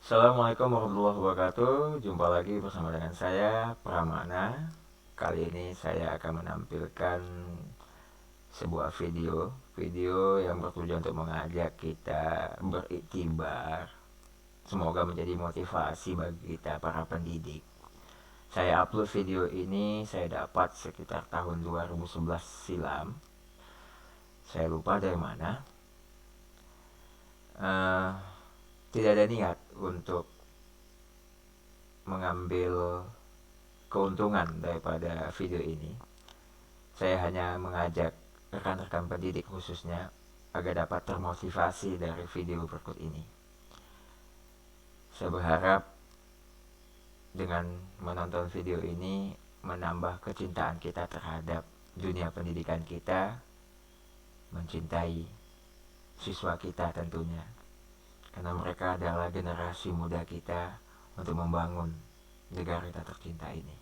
Assalamualaikum warahmatullahi wabarakatuh. Jumpa lagi bersama dengan saya Pramana. Kali ini saya akan menampilkan sebuah video yang bertujuan untuk mengajak kita beriktibar. Semoga menjadi motivasi bagi kita para pendidik. Saya upload video ini saya dapat sekitar tahun 2011 silam. Saya lupa dari mana. Tidak ada niat untuk mengambil keuntungan daripada video ini. Saya hanya mengajak rekan-rekan pendidik khususnya agar dapat termotivasi dari video berikut ini. Saya berharap dengan menonton video ini menambah kecintaan kita terhadap dunia pendidikan kita, mencintai siswa kita tentunya, karena mereka adalah generasi muda kita untuk membangun negara kita tercinta ini.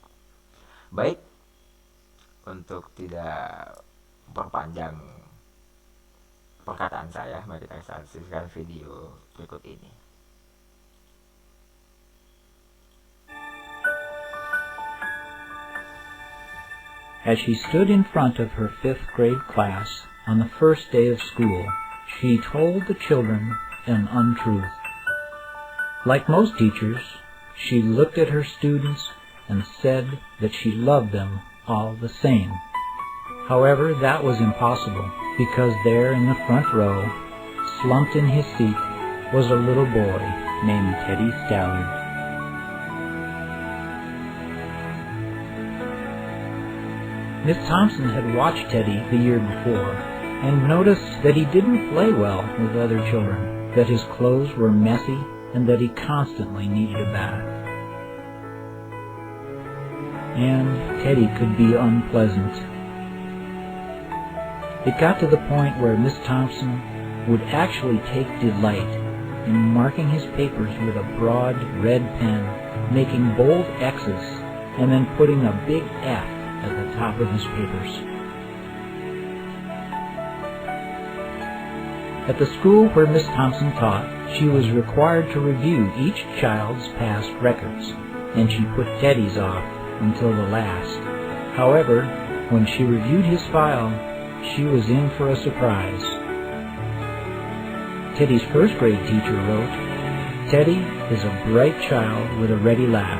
Baik, untuk tidak memperpanjang perkataan saya, mari kita saksikan video berikut ini. As she stood in front of her 5th grade class on the first day of school, she told the children an untruth. Like most teachers, she looked at her students and said that she loved them all the same. However, that was impossible, because there in the front row, slumped in his seat, was a little boy named Teddy Stallard. Miss Thompson had watched Teddy the year before and noticed that he didn't play well with other children, that his clothes were messy, and that he constantly needed a bath. And Teddy could be unpleasant. It got to the point where Miss Thompson would actually take delight in marking his papers with a broad red pen, making bold X's, and then putting a big F at the top of his papers. At the school where Miss Thompson taught, she was required to review each child's past records, and she put Teddy's off until the last. However, when she reviewed his file, she was in for a surprise. Teddy's 1st grade teacher wrote, "Teddy is a bright child with a ready laugh.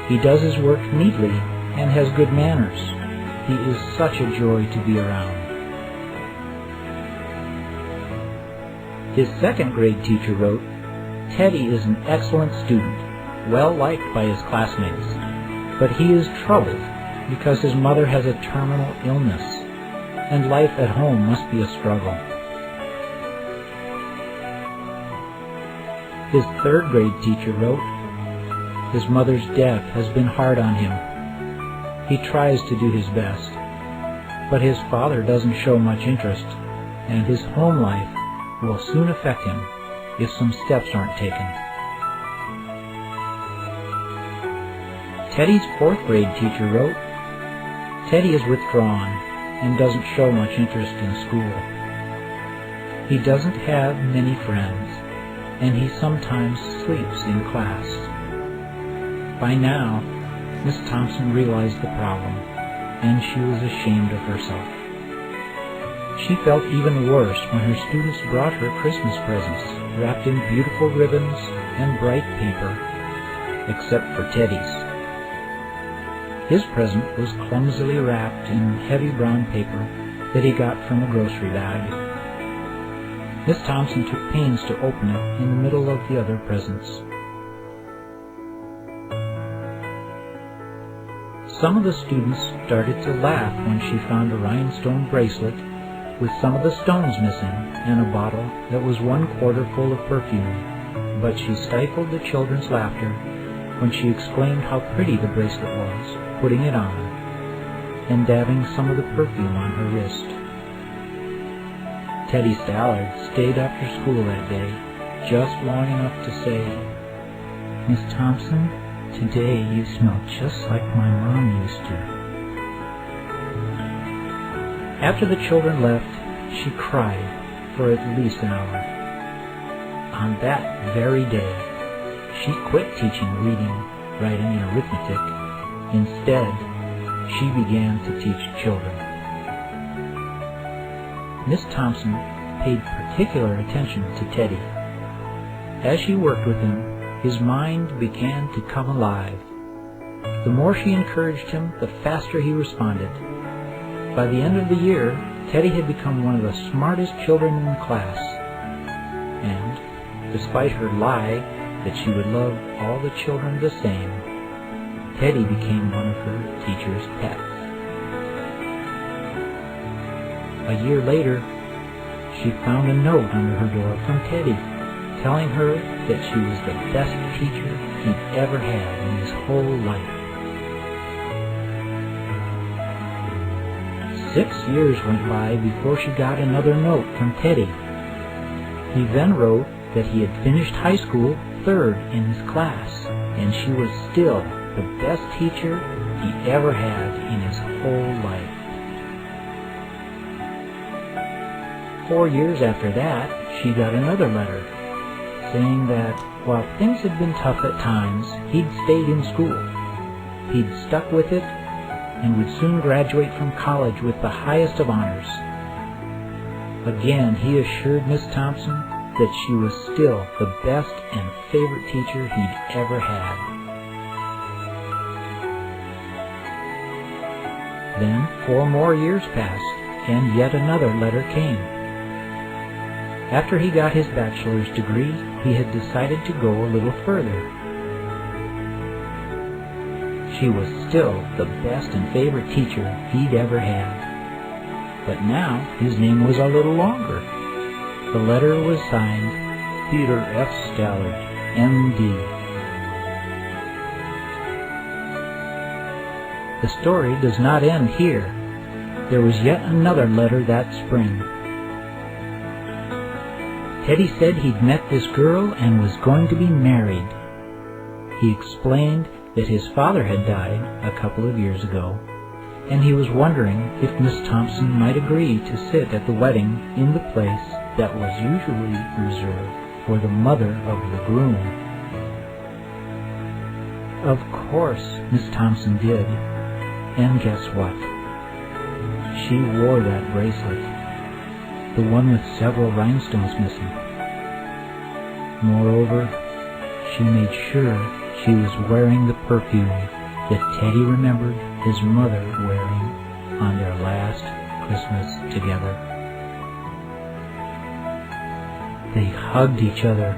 He does his work neatly and has good manners. He is such a joy to be around." His 2nd grade teacher wrote, "Teddy is an excellent student, well liked by his classmates, but he is troubled because his mother has a terminal illness, and life at home must be a struggle." His 3rd grade teacher wrote, "His mother's death has been hard on him. He tries to do his best, but his father doesn't show much interest, and his home life will soon affect him if some steps aren't taken." Teddy's 4th grade teacher wrote, "Teddy is withdrawn and doesn't show much interest in school. He doesn't have many friends, and he sometimes sleeps in class." By now, Miss Thompson realized the problem, and she was ashamed of herself. She felt even worse when her students brought her Christmas presents, wrapped in beautiful ribbons and bright paper, except for Teddy's. His present was clumsily wrapped in heavy brown paper that he got from a grocery bag. Miss Thompson took pains to open it in the middle of the other presents. Some of the students started to laugh when she found a rhinestone bracelet with some of the stones missing and a bottle that was 1/4 full of perfume, but she stifled the children's laughter when she exclaimed how pretty the bracelet was, putting it on and dabbing some of the perfume on her wrist. Teddy Stallard stayed after school that day, just long enough to say, "Miss Thompson, today you smell just like my mom used to." After the children left, she cried for at least an hour. On that very day, she quit teaching reading, writing, and arithmetic. Instead, she began to teach children. Miss Thompson paid particular attention to Teddy. As she worked with him, his mind began to come alive. The more she encouraged him, the faster he responded. By the end of the year, Teddy had become one of the smartest children in the class. And, despite her lie that she would love all the children the same, Teddy became one of her teacher's pets. A year later, she found a note under her door from Teddy, telling her that she was the best teacher he'd ever had in his whole life. 6 years went by before she got another note from Teddy. He then wrote that he had finished high school third in his class, and she was still the best teacher he ever had in his whole life. 4 years after that, she got another letter, saying that while things had been tough at times, he'd stayed in school. He'd stuck with it and would soon graduate from college with the highest of honors. Again, he assured Miss Thompson that she was still the best and favorite teacher he'd ever had. Then 4 more years passed, and yet another letter came. After he got his bachelor's degree, he had decided to go a little further. She was still the best and favorite teacher he'd ever had. But now his name was a little longer. The letter was signed Peter F. Stallard, M.D. The story does not end here. There was yet another letter that spring. Teddy said he'd met this girl and was going to be married. He explained that his father had died a couple of years ago, and he was wondering if Miss Thompson might agree to sit at the wedding in the place that was usually reserved for the mother of the groom. Of course, Miss Thompson did, and guess what? She wore that bracelet, the one with several rhinestones missing. Moreover, she made sure she was wearing the perfume that Teddy remembered his mother wearing on their last Christmas together. They hugged each other,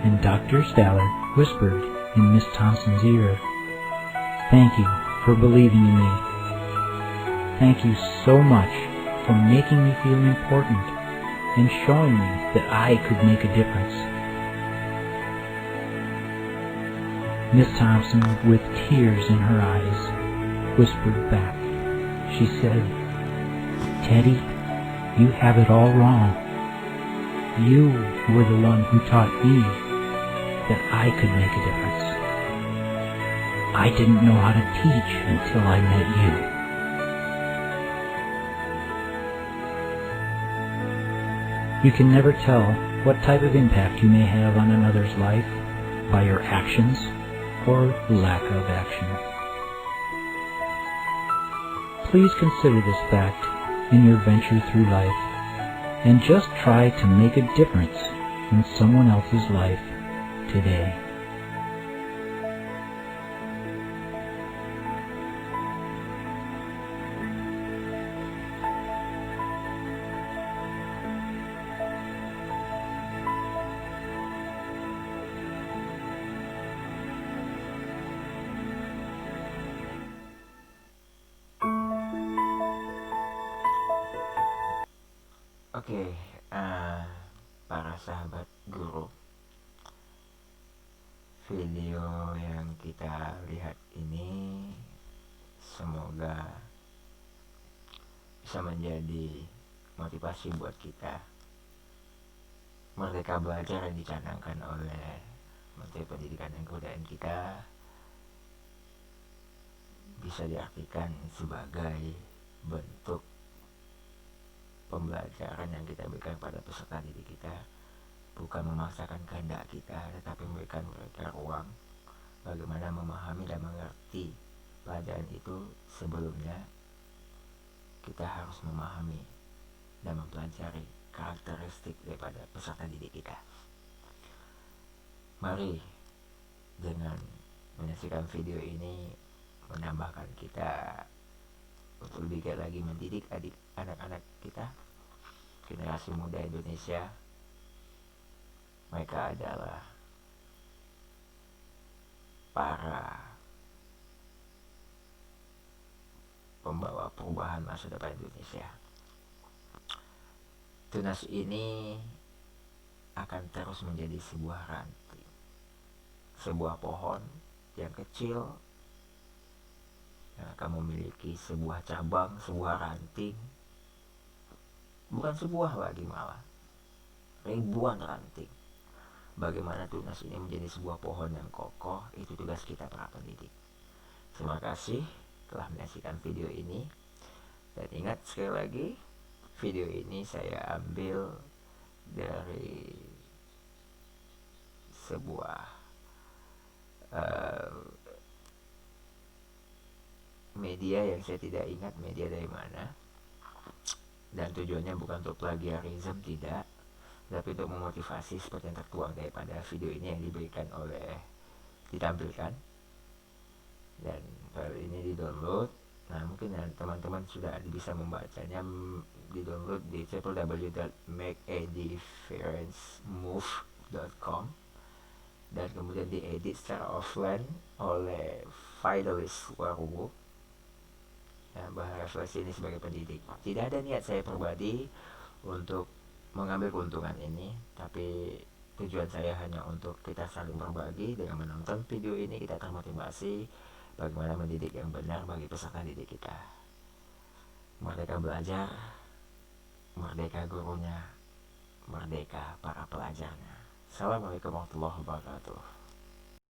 and Dr. Stallard whispered in Miss Thompson's ear, "Thank you for believing in me. Thank you so much for making me feel important and showing me that I could make a difference." Miss Thompson, with tears in her eyes, whispered back. She said, "Teddy, you have it all wrong. You were the one who taught me that I could make a difference. I didn't know how to teach until I met you." You can never tell what type of impact you may have on another's life by your actions or lack of action. Please consider this fact in your venture through life, and just try to make a difference in someone else's life today. Oke, para sahabat guru, video yang kita lihat ini semoga bisa menjadi motivasi buat kita. Merdeka Belajar yang dicanangkan oleh Menteri Pendidikan dan Kebudayaan kita bisa diartikan sebagai bentuk pembelajaran yang kita berikan pada peserta didik kita bukan memaksakan kehendak kita, tetapi memberikan mereka ruang bagaimana memahami dan mengerti pelajaran itu. Sebelumnya kita harus memahami dan mempelajari karakteristik daripada peserta didik kita. Mari dengan menyaksikan video ini menambahkan kita untuk lebih giat lagi mendidik anak-anak kita, generasi muda Indonesia. Mereka adalah para pembawa perubahan masa depan Indonesia. Tunas ini akan terus menjadi sebuah ranting, sebuah pohon yang kecil yang akan memiliki sebuah cabang, sebuah ranting, bukan sebuah lagi, malah ribuan ranting. Bagaimana tunas ini menjadi sebuah pohon yang kokoh, itu tugas kita para pendidik. Terima kasih telah menyaksikan video ini. Dan ingat sekali lagi, video ini saya ambil dari sebuah media yang saya tidak ingat media dari mana. Dan tujuannya bukan untuk plagiarism, tidak, tapi untuk memotivasi seperti yang tertuang daripada video ini yang ditampilkan. Dan file ini di-download. Nah, mungkin teman-teman sudah bisa membacanya, di-download di www.makeadifferencemove.com, dan kemudian diedit secara offline oleh Fidelis Warugo. Nah, bahan refleksi ini sebagai pendidik. Tidak ada niat saya pribadi untuk mengambil keuntungan ini, tapi tujuan saya hanya untuk kita saling berbagi. Dengan menonton video ini kita termotivasi bagaimana mendidik yang benar bagi peserta didik kita. Merdeka belajar, merdeka gurunya, merdeka para pelajarnya. Assalamualaikum warahmatullahi wabarakatuh.